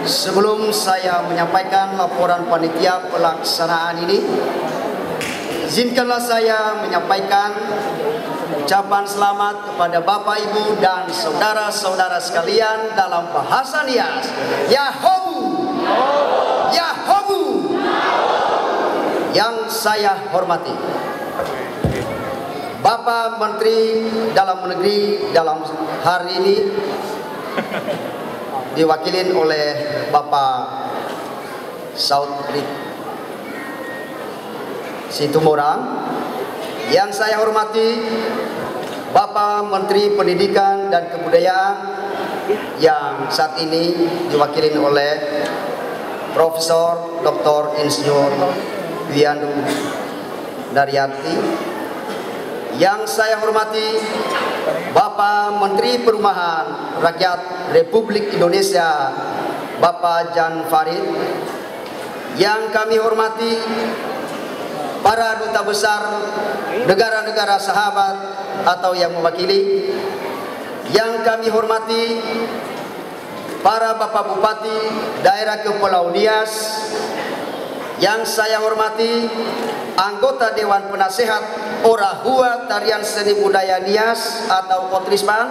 Sebelum saya menyampaikan laporan panitia pelaksanaan ini, izinkanlah saya menyampaikan ucapan selamat kepada Bapak, Ibu, dan saudara-saudara sekalian dalam bahasa Nias. Yahobu, Yahobu. Yang saya hormati Bapak Menteri Dalam Negeri dalam hari ini diwakilin oleh Bapak Saud Situmorang. Yang saya hormati Bapak Menteri Pendidikan dan Kebudayaan yang saat ini diwakilin oleh Profesor Dr. Insinyur Wiandu Daryati. Yang saya hormati Bapak Menteri Perumahan Rakyat Republik Indonesia Bapak Jan Farid. Yang kami hormati para duta besar negara-negara sahabat atau yang mewakili. Yang kami hormati para Bapak Bupati daerah Kepulauan Nias. Yang saya hormati anggota Dewan Penasehat Orahua Tarian Seni Budaya Nias atau Otrisman.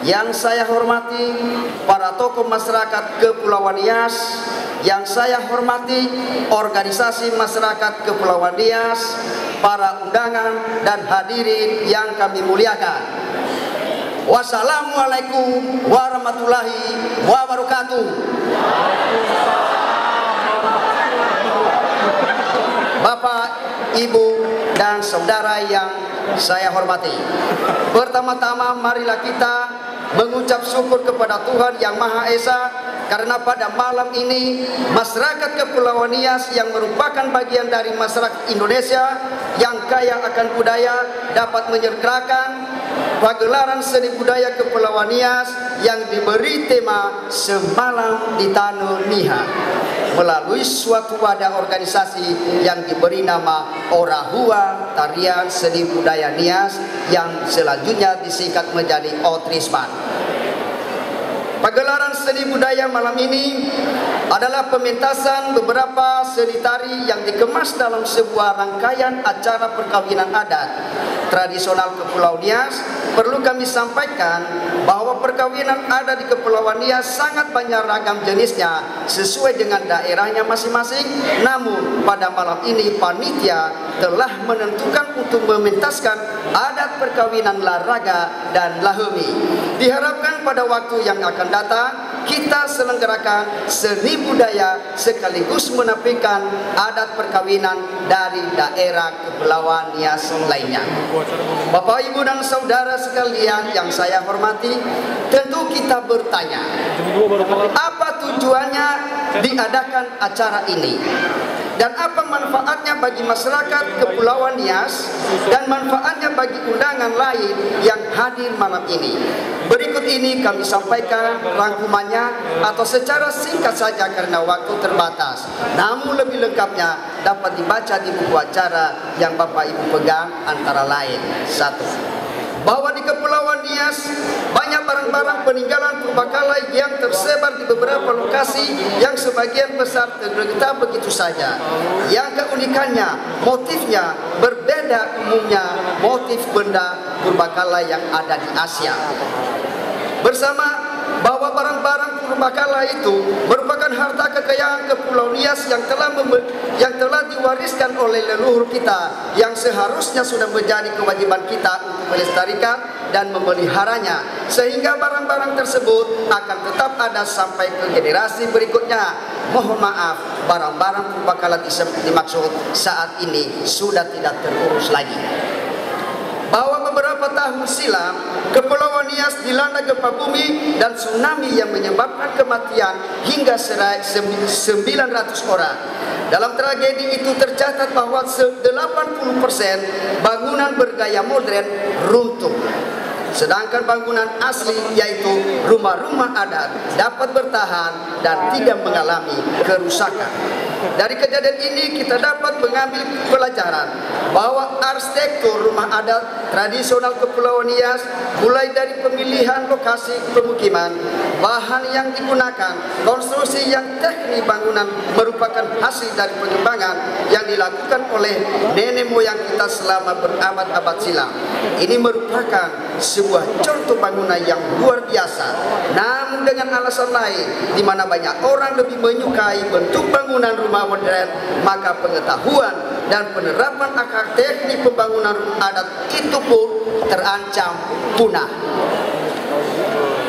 Yang saya hormati para tokoh masyarakat Kepulauan Nias. Yang saya hormati organisasi masyarakat Kepulauan Nias, para undangan dan hadirin yang kami muliakan. Wassalamualaikum warahmatullahi wabarakatuh. Bapak, Ibu, dan saudara yang saya hormati, pertama-tama marilah kita mengucap syukur kepada Tuhan Yang Maha Esa karena pada malam ini masyarakat Kepulauan Nias yang merupakan bagian dari masyarakat Indonesia yang kaya akan budaya dapat menyegerakan pagelaran seni budaya Kepulauan Nias yang diberi tema Semalam di Tanu Niha melalui suatu wadah organisasi yang diberi nama Orahua Tarian Seni Budaya Nias yang selanjutnya disingkat menjadi Otrisman. Pagelaran seni budaya malam ini adalah pementasan beberapa seni tari yang dikemas dalam sebuah rangkaian acara perkawinan adat tradisional Kepulauan Nias. Perlu kami sampaikan bahwa perkawinan adat di Kepulauan Nias sangat banyak ragam jenisnya sesuai dengan daerahnya masing-masing. Namun pada malam ini panitia telah menentukan untuk mementaskan adat perkawinan Laraga dan Lahemi. Diharapkan pada waktu yang akan datang kita selenggarakan seni budaya sekaligus menampilkan adat perkawinan dari daerah Kepulauan Nias lainnya. Bapak, Ibu, dan saudara sekalian yang saya hormati, tentu kita bertanya, apa tujuannya diadakan acara ini? Dan apa manfaatnya bagi masyarakat Kepulauan Nias dan manfaatnya bagi undangan lain yang hadir malam ini? Berikut ini kami sampaikan rangkumannya atau secara singkat saja karena waktu terbatas. Namun lebih lengkapnya dapat dibaca di buku acara yang Bapak Ibu pegang, antara lain: 1. Bahwa di Kepulauan Nias banyak barang-barang peninggalan purbakala yang tersebar di beberapa lokasi yang sebagian besar tergeletak begitu saja. Yang keunikannya, motifnya berbeda umumnya motif benda purbakala yang ada di Asia. Bersama bahwa barang-barang purbakala itu merupakan harta kekayaan Kepulauan Nias yang telah diwariskan oleh leluhur kita, yang seharusnya sudah menjadi kewajiban kita untuk melestarikan dan memeliharanya, sehingga barang-barang tersebut akan tetap ada sampai ke generasi berikutnya. Mohon maaf, barang-barang purbakala dimaksud saat ini sudah tidak terurus lagi. Bahwa beberapa tahun silam Kepulauan Nias dilanda gempa bumi dan tsunami yang menyebabkan kematian hingga 900 orang. Dalam tragedi itu tercatat bahwa 80% bangunan bergaya modern runtuh. sedangkan bangunan asli yaitu rumah-rumah adat dapat bertahan dan tidak mengalami kerusakan. Dari kejadian ini kita dapat mengambil pelajaran bahwa arsitektur rumah adat tradisional Kepulauan Nias, mulai dari pemilihan lokasi pemukiman, bahan yang digunakan, konstruksi yang teknik bangunan merupakan hasil dari pengembangan yang dilakukan oleh nenek moyang kita selama berabad-abad silam. Ini merupakan sebuah contoh bangunan yang luar biasa. Namun dengan alasan lain, di mana banyak orang lebih menyukai bentuk bangunan rumah modern, maka pengetahuan dan penerapan akar teknik pembangunan rumah adat itu pun terancam punah.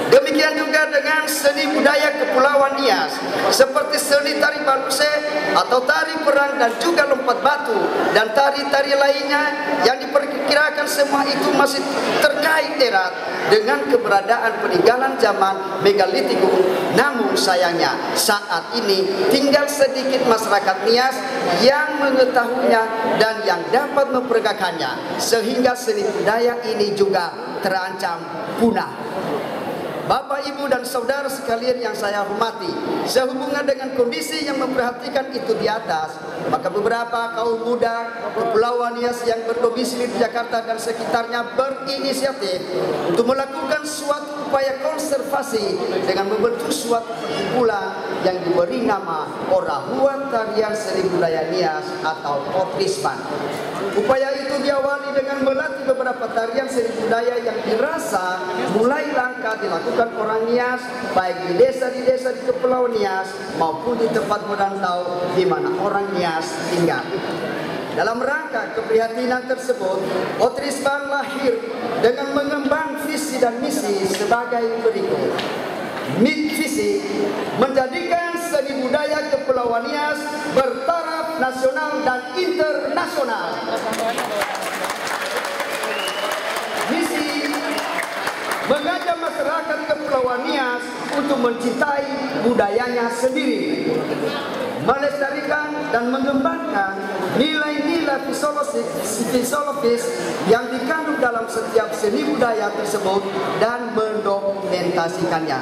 Demikian juga dengan seni budaya Kepulauan Nias, seperti seni tari baluse atau tari perang dan juga lompat batu dan tari-tari lainnya yang diperkirakan semua itu masih terkait erat dengan keberadaan peninggalan zaman Megalitikum. Namun sayangnya saat ini tinggal sedikit masyarakat Nias yang mengetahuinya dan yang dapat memperagakannya, sehingga seni budaya ini juga terancam punah. Bapak, Ibu, dan saudara sekalian yang saya hormati, sehubungan dengan kondisi yang memperhatikan itu di atas, maka beberapa kaum muda Kepulauan Nias yang berdomisili di Jakarta dan sekitarnya berinisiatif untuk melakukan suatu upaya konservasi dengan membentuk suatu kumpulan yang diberi nama Orahuan Tarian Seni Budaya Nias atau Otrisban. Upaya itu diawali dengan melatih beberapa tarian seni budaya yang dirasa mulai langka dilakukan orang Nias, baik di desa di Kepulauan Nias maupun di tempat merantau di mana orang Nias tinggal. Dalam rangka keprihatinan tersebut, Otrisban lahir dengan mengemban visi dan misi sebagai berikut. Visi menjadikan seni budaya Kepulauan Nias bertaraf nasional dan internasional. Misi mengajak masyarakat Kepulauan Nias untuk mencintai budayanya sendiri, melestarikan dan mengembangkan nilai-nilai filosofis yang dikandung dalam setiap seni budaya tersebut dan mendokumentasikannya.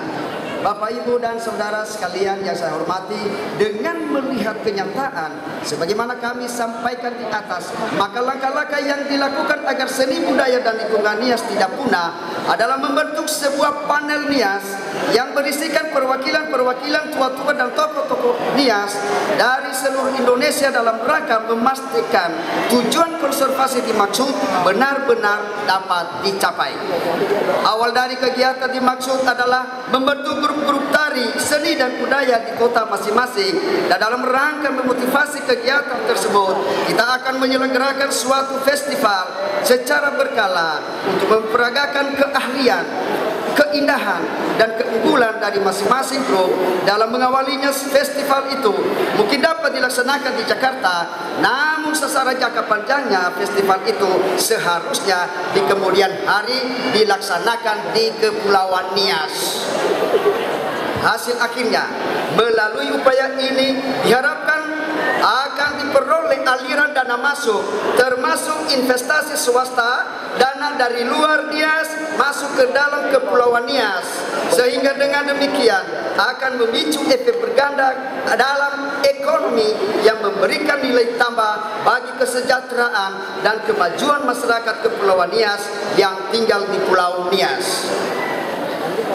Bapak, Ibu, dan saudara sekalian yang saya hormati, dengan melihat kenyataan sebagaimana kami sampaikan di atas, maka langkah-langkah yang dilakukan agar seni budaya dan lingkungan Nias tidak punah adalah membentuk sebuah panel Nias yang berisikan perwakilan-perwakilan tua-tua dan tokoh-tokoh Nias dari seluruh Indonesia dalam rangka memastikan tujuan konservasi dimaksud benar-benar dapat dicapai. Awal dari kegiatan dimaksud adalah membentuk grup tari, seni dan budaya di kota masing-masing, dan dalam rangka memotivasi kegiatan tersebut, kita akan menyelenggarakan suatu festival secara berkala untuk memperagakan keahlian, keindahan dan keunggulan dari masing-masing grup. Dalam mengawalinya festival itu mungkin dapat dilaksanakan di Jakarta, namun secara jangka panjangnya festival itu seharusnya di kemudian hari dilaksanakan di Kepulauan Nias. Hasil akhirnya melalui upaya ini diharapkan akan diperoleh aliran dana masuk, termasuk investasi swasta, dana dari luar Nias masuk ke dalam Kepulauan Nias, sehingga dengan demikian akan memicu efek berganda dalam ekonomi yang memberikan nilai tambah bagi kesejahteraan dan kemajuan masyarakat Kepulauan Nias yang tinggal di Pulau Nias.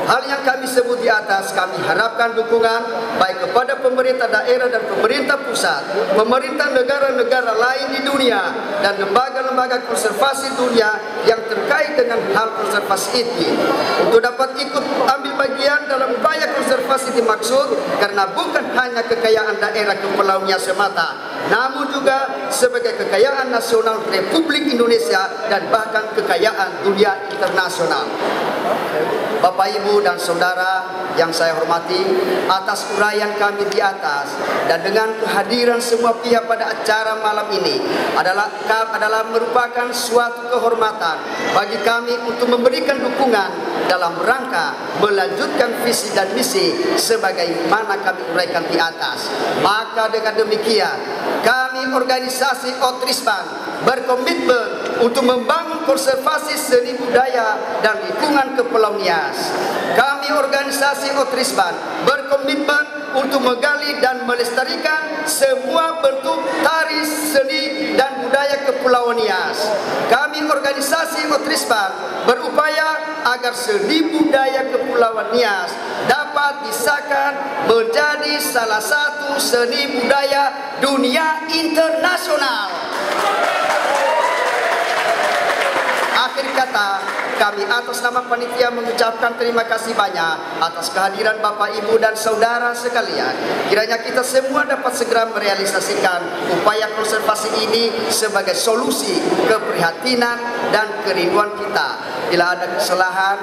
Hal yang kami sebut di atas, kami harapkan dukungan baik kepada pemerintah daerah dan pemerintah pusat, pemerintah negara-negara lain di dunia, dan lembaga-lembaga konservasi dunia yang terkait dengan hal konservasi ini untuk dapat ikut ambil bagian dalam upaya konservasi dimaksud, karena bukan hanya kekayaan daerah Kepulauan Nias semata, namun juga sebagai kekayaan nasional Republik Indonesia dan bahkan kekayaan dunia internasional. Bapak, Ibu, dan saudara yang saya hormati, atas uraian kami di atas dan dengan kehadiran semua pihak pada acara malam ini adalah merupakan suatu kehormatan bagi kami untuk memberikan dukungan dalam rangka melanjutkan visi dan misi sebagaimana kami uraikan di atas. Maka dengan demikian kami organisasi Otrisban berkomitmen untuk membangun konservasi seni budaya dan lingkungan Kepulauan Nias. Kami organisasi Otrisban berkomitmen untuk menggali dan melestarikan semua bentuk tari, seni, dan budaya Kepulauan Nias. Kami organisasi Otrisban berupaya agar seni budaya Kepulauan Nias dapat disahkan menjadi salah satu seni budaya dunia internasional. Akhir kata, kami atas nama panitia mengucapkan terima kasih banyak atas kehadiran Bapak, Ibu, dan saudara sekalian. Kiranya kita semua dapat segera merealisasikan upaya konservasi ini sebagai solusi keprihatinan dan kerinduan kita. Bila ada kesalahan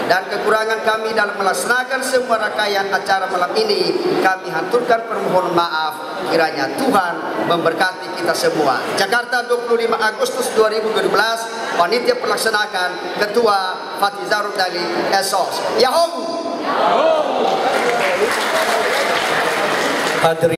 dan kekurangan kami dalam melaksanakan semua rangkaian acara malam ini, kami haturkan permohonan maaf. Kiranya Tuhan memberkati kita semua. Jakarta, 25 Agustus 2012, panitia pelaksanakan Ketua Fatih Zarud Dali Esos. Yahoo!